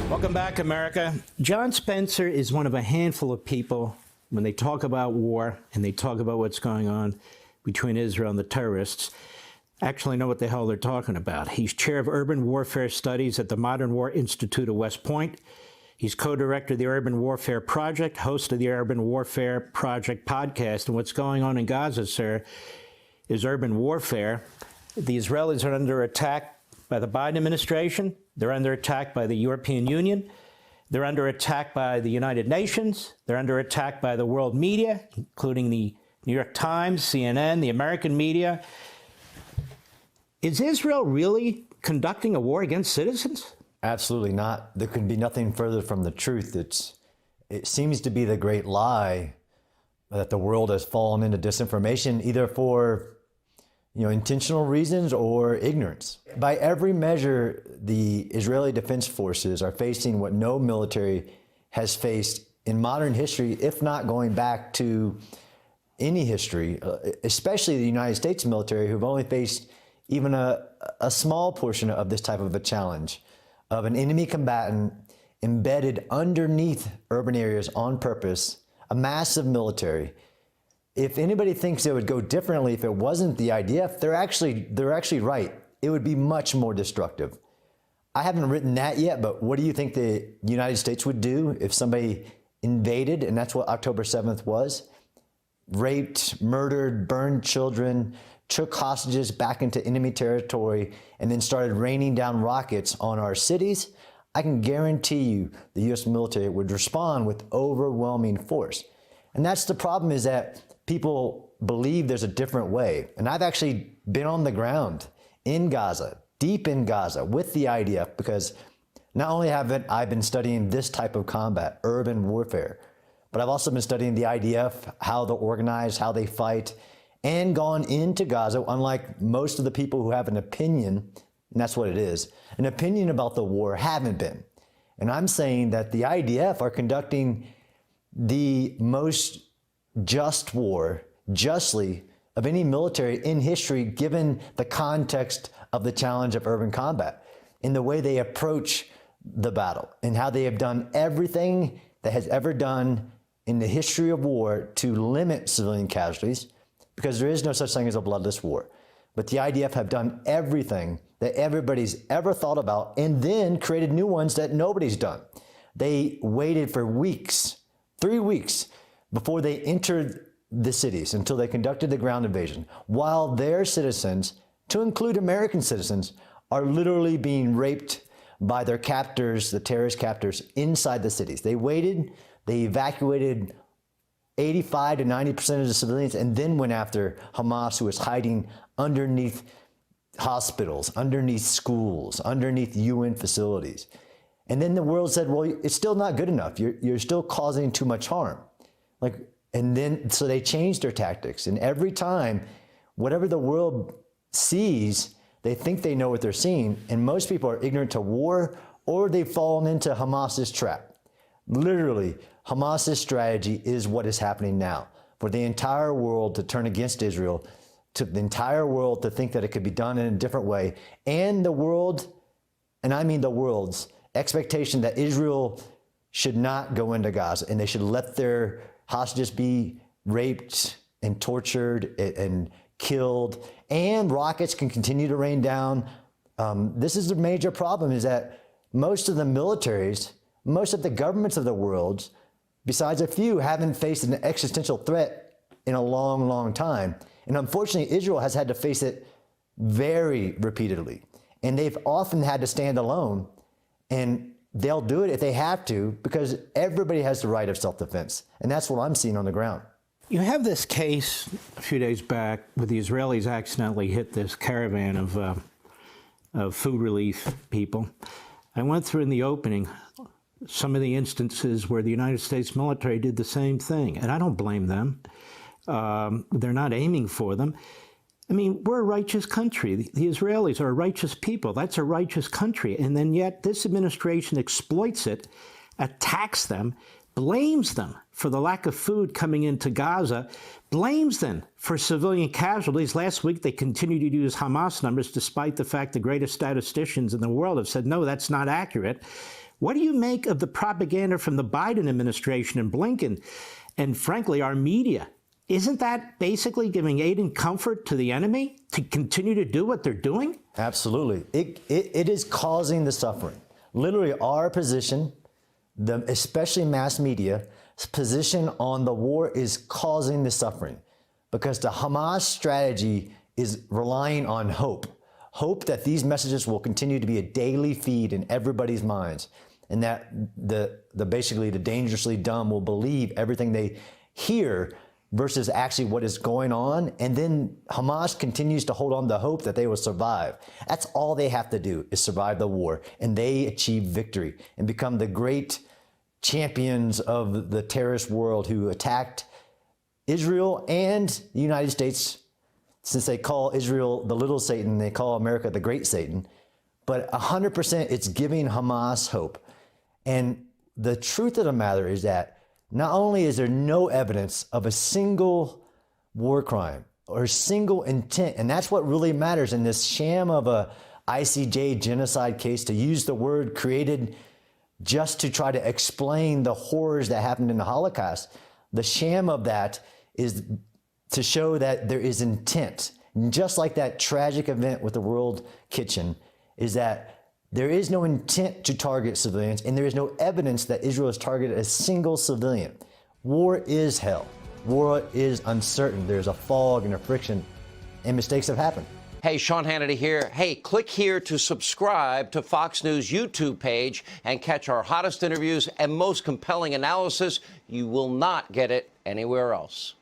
Welcome back, America. John Spencer is one of a handful of people, when they talk about war and they talk about what's going on between Israel and the terrorists, actually know what the hell they're talking about. He's chair of urban warfare studies at the Modern War Institute of West Point. He's co-director of the Urban Warfare Project, host of the Urban Warfare Project podcast. And what's going on in Gaza, sir, is urban warfare. The Israelis are under attack by the Biden administration. They're under attack by the European Union. They're under attack by the United Nations. They're under attack by the world media, including the New York Times, CNN, the American media. Is Israel really conducting a war against citizens? Absolutely not. There could be nothing further from the truth. It seems to be the great lie that the world has fallen into disinformation, either for intentional reasons or ignorance. By every measure, the Israeli Defense Forces are facing what no military has faced in modern history, if not going back to any history, especially the United States military, who've only faced even a small portion of this type of a challenge, of an enemy combatant embedded underneath urban areas on purpose, a massive military. If anybody thinks it would go differently if it wasn't the IDF, they're actually right. It would be much more destructive. I haven't written that yet, but what do you think the United States would do if somebody invaded, and that's what October 7th was? Raped, murdered, burned children, took hostages back into enemy territory, and then started raining down rockets on our cities? I can guarantee you the U.S. military would respond with overwhelming force. And that's the problem, is that people believe there's a different way. And I've actually been on the ground in Gaza, deep in Gaza, with the IDF, because not only have I been studying this type of combat, urban warfare, but I've also been studying the IDF, how they're organized, how they fight, and gone into Gaza, unlike most of the people who have an opinion, and that's what it is, an opinion about the war, haven't been. And I'm saying that the IDF are conducting the most just war, justly, of any military in history, given the context of the challenge of urban combat, in the way they approach the battle, and how they have done everything that has ever done in the history of war to limit civilian casualties, because there is no such thing as a bloodless war. But the IDF have done everything that everybody's ever thought about, and then created new ones that nobody's done. They waited for weeks, 3 weeks, before they entered the cities, until they conducted the ground invasion, while their citizens, to include American citizens, are literally being raped by their captors, the terrorist captors, inside the cities. They waited, they evacuated 85 to 90% of the civilians, and then went after Hamas, who was hiding underneath hospitals, underneath schools, underneath UN facilities. And then the world said, well, it's still not good enough. You're still causing too much harm. And then, so they changed their tactics. And every time, whatever the world sees, they think they know what they're seeing. And most people are ignorant to war, or they've fallen into Hamas's trap. Literally, Hamas's strategy is what is happening now, for the entire world to turn against Israel, to the entire world to think that it could be done in a different way. And the world, and I mean the world's, expectation that Israel should not go into Gaza, and they should let their hostages be raped and tortured and killed, and rockets can continue to rain down. This is the major problem, is that most of the militaries, most of the governments of the world, besides a few, haven't faced an existential threat in a long, long time. And unfortunately, Israel has had to face it very repeatedly. And they've often had to stand alone, and they'll do it if they have to, because everybody has the right of self-defense. And that's what I'm seeing on the ground. You have this case a few days back where the Israelis accidentally hit this caravan of food relief people. I went through in the opening some of the instances where the United States military did the same thing, and I don't blame them. They're not aiming for them. I mean, we're a righteous country. The Israelis are a righteous people. That's a righteous country. And then yet this administration exploits it, attacks them, blames them for the lack of food coming into Gaza, blames them for civilian casualties. Last week, they continued to use Hamas numbers, despite the fact the greatest statisticians in the world have said, no, that's not accurate. What do you make of the propaganda from the Biden administration and Blinken, and frankly, our media? Isn't that basically giving aid and comfort to the enemy to continue to do what they're doing? Absolutely. It is causing the suffering. Literally, our position, especially mass media's position on the war, is causing the suffering, because the Hamas strategy is relying on hope that these messages will continue to be a daily feed in everybody's minds, and that basically the dangerously dumb will believe everything they hear versus actually what is going on. And then Hamas continues to hold on to hope that they will survive. That's all they have to do, is survive the war, and they achieve victory and become the great champions of the terrorist world who attacked Israel and the United States. Since they call Israel the little Satan, they call America the great Satan. But 100% it's giving Hamas hope. And the truth of the matter is that not only is there no evidence of a single war crime or a single intent, and that's what really matters in this sham of a ICJ genocide case, to use the word created just to try to explain the horrors that happened in the Holocaust. The sham of that is to show that there is intent. And just like that tragic event with the World Kitchen, is that there is no intent to target civilians, and there is no evidence that Israel has targeted a single civilian. War is hell. War is uncertain. There's a fog and a friction, and mistakes have happened. Hey, Sean Hannity here. Hey, click here to subscribe to Fox News YouTube page and catch our hottest interviews and most compelling analysis. You will not get it anywhere else.